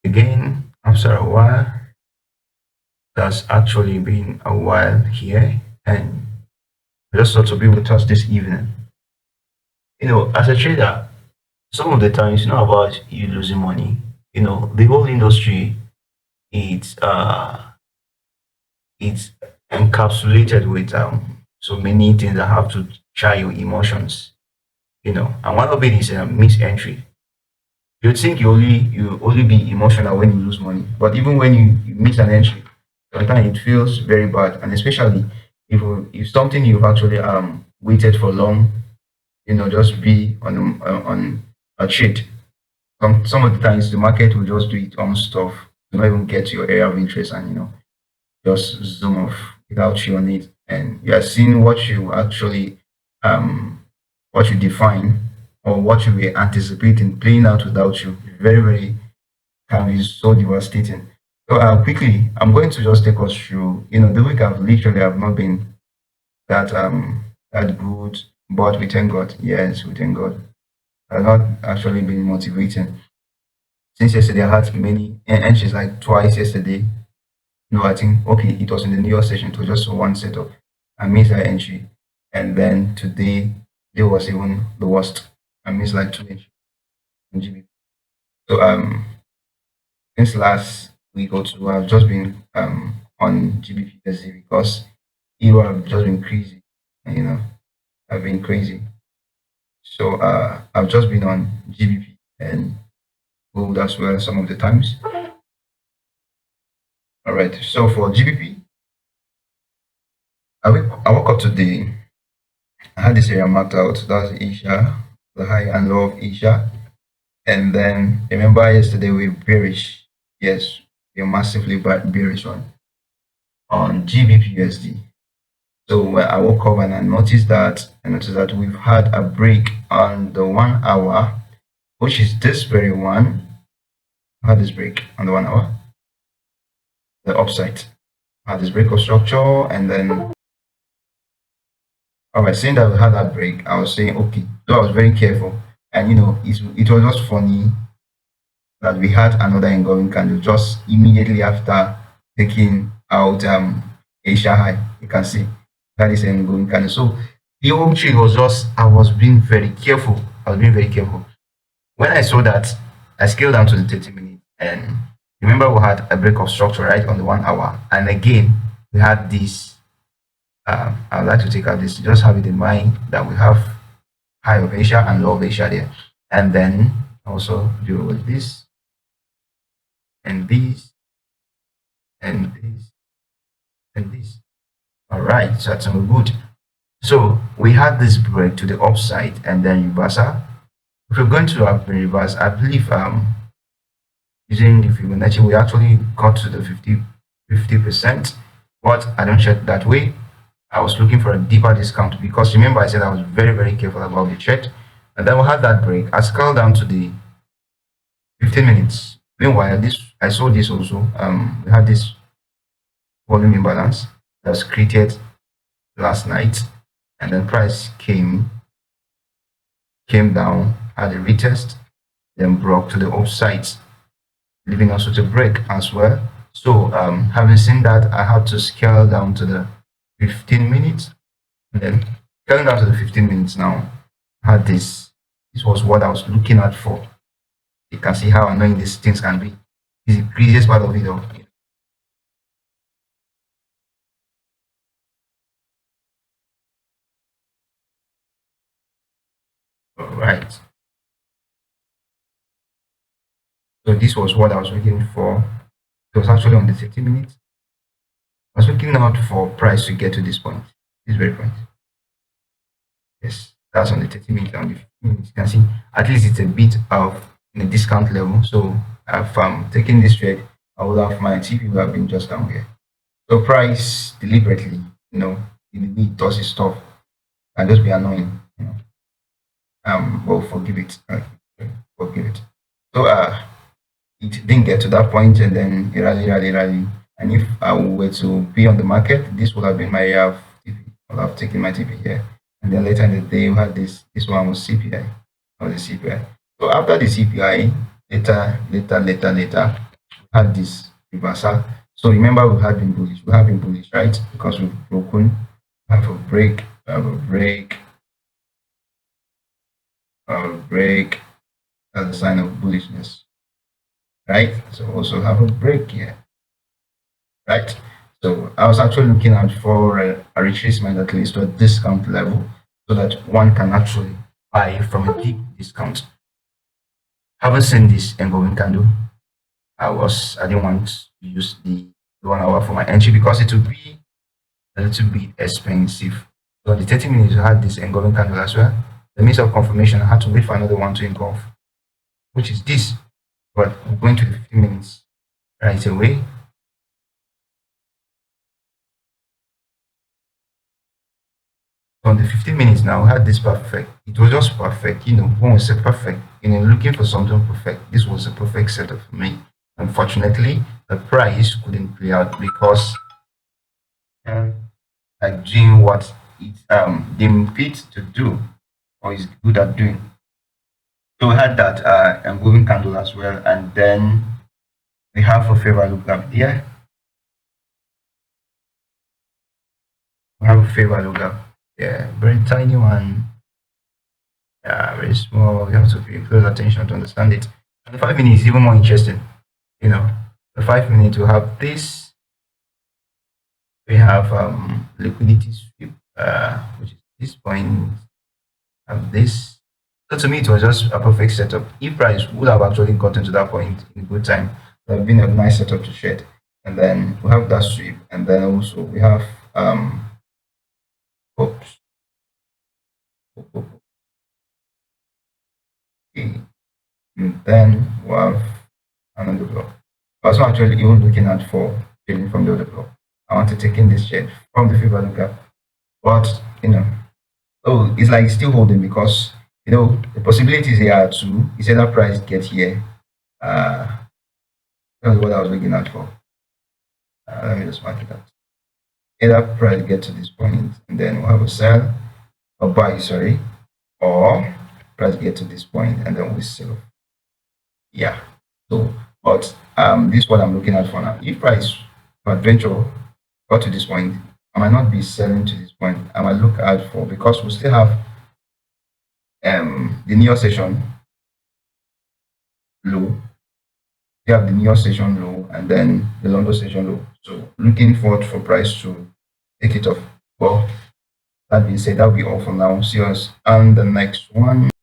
Again, after a while, that's actually been a while here, and I just thought to be with us this evening. As a trader, some of the times, about you losing money. The whole industry, it's it's encapsulated with so many things that have to try your emotions. And one of it is misentry. You think you only be emotional when you lose money, but even when you miss an entry, sometimes it feels very bad, and especially if something you've actually waited for long, just be on a trade. Some of the times the market will just do its own stuff, to not even get to your area of interest, and just zoom off without you on it, and you are seeing what you actually what you define or what you were anticipating playing out without you. Very, very can be so devastating. So quickly, I'm going to just take us through. The week I've literally have not been that good, but we thank God. Yes, we thank God. I've not actually been motivating since yesterday. I had many entries like twice yesterday. No, I think okay, it was in the New York session. It was just one setup. I missed that entry, and then today there was even the worst. I missed like two entries in GB. So since last week or two, I've just been on GBPSD because you have just been crazy. You know, I've been crazy. So I've just been on GBP and gold as well some of the times. All right. So for GBP, I woke up today. I had this area marked out. That's Asia, the high and low of Asia. And then remember yesterday we bearish. Yes, we're massively bearish on GBPUSD. So when I woke up and I noticed that we've had a break on the 1 hour, which is this very one. I had this break on the 1 hour, the upside. I had this break of structure, and then I was saying that we had that break. I was saying okay, so I was very careful, and it was just funny that we had another ongoing candle just immediately after taking out Asia high. You can see that is ongoing candle. So the whole trade was just I was being very careful. I was being very careful. When I saw that, I scaled down to the 30 minutes, and remember we had a break of structure right on the 1 hour, and again we had this. I would like to take out this. Just have it in mind that we have high of Asia and low of Asia there, and then also deal with this and this and this and this. All right, so that's all good. So we had this break to the upside and then reversal. If we're going to have the reverse, I believe using the Fibonacci, we actually got to the 50%, but I don't check that way. I was looking for a deeper discount because remember I said I was very, very careful about the trade. And then we had that break. I scaled down to the 15 minutes. Meanwhile, this I saw this also. We had this volume imbalance that was created last night, and then price came down, had a retest, then broke to the upside, leaving us with a break as well. So having seen that, I had to scale down to the 15 minutes, and then scaling down to the 15 minutes now. I had this. This was what I was looking at for. You can see how annoying these things can be. This is the craziest part of it all. All right. So this was what I was looking for. It was actually on the 30 minutes. I was looking out for price to get to this point. This very point. Yes, that's on the 30 minutes and the 15 minutes. You can see at least it's a bit of in a discount level. So if I'm taking this trade, I will have my TP will have been just down here. So price deliberately, it does its stuff and just be annoying. Well, forgive it. Forgive it. So it didn't get to that point, and then it rally. And if I were to be on the market, this would have been my area of TP. I would have taken my TP here. And then later in the day, we had this one was CPI. Or the CPI. So after the CPI, later, had this reversal. So remember we had been bullish. We have been bullish, right? Because we've broken, have a break, have a break, have a break. That's a sign of bullishness, right? So also have a break here, right? So I was actually looking out for a retracement at least to a discount level so that one can actually buy from a deep discount. Haven't seen this engulfing candle. I didn't want to use the 1 hour for my entry because it would be a little bit expensive. So on the 30 minutes, I had this engulfing candle as well. The means of confirmation, I had to wait for another one to engulf, which is this. But we're going to the 15 minutes right away. On the 15 minutes now, we had this perfect. It was just perfect. When we say perfect, looking for something perfect, this was a perfect setup for me. Unfortunately, the price couldn't play out because like doing what it deemed fit to do or is good at doing. So we had that moving candle as well, and then we have a favor lookup here. We have a favor lookup. Yeah, very tiny one. Yeah, very small. We have to pay close attention to understand it. And the 5 minutes is even more interesting. You know, the 5 minutes we have this. We have liquidity sweep, which is this point. Have this. So to me, it was just a perfect setup. If price would have actually gotten to that point in good time, it would have been a nice setup to trade. And then we have that sweep, and then also we have oops, okay. And then we have another block. I was not actually even looking at for trading from the other block. I want to take in this trade from the Fiba lookup, but it's like still holding because the possibilities here are two. Is either price get here. That was what I was looking at for. Let me just mark it out. Either price get to this point and then we'll have a sell or buy, sorry, or price get to this point and then we sell. Yeah. So, but this is what I'm looking at for now. If price adventure got to this point, I might not be selling to this point. I might look out for because we still have the New York session low. We have the New York session low and then the London session low. So looking forward for price to take it off. Well, that being said, that'll be all for now. See us on the next one.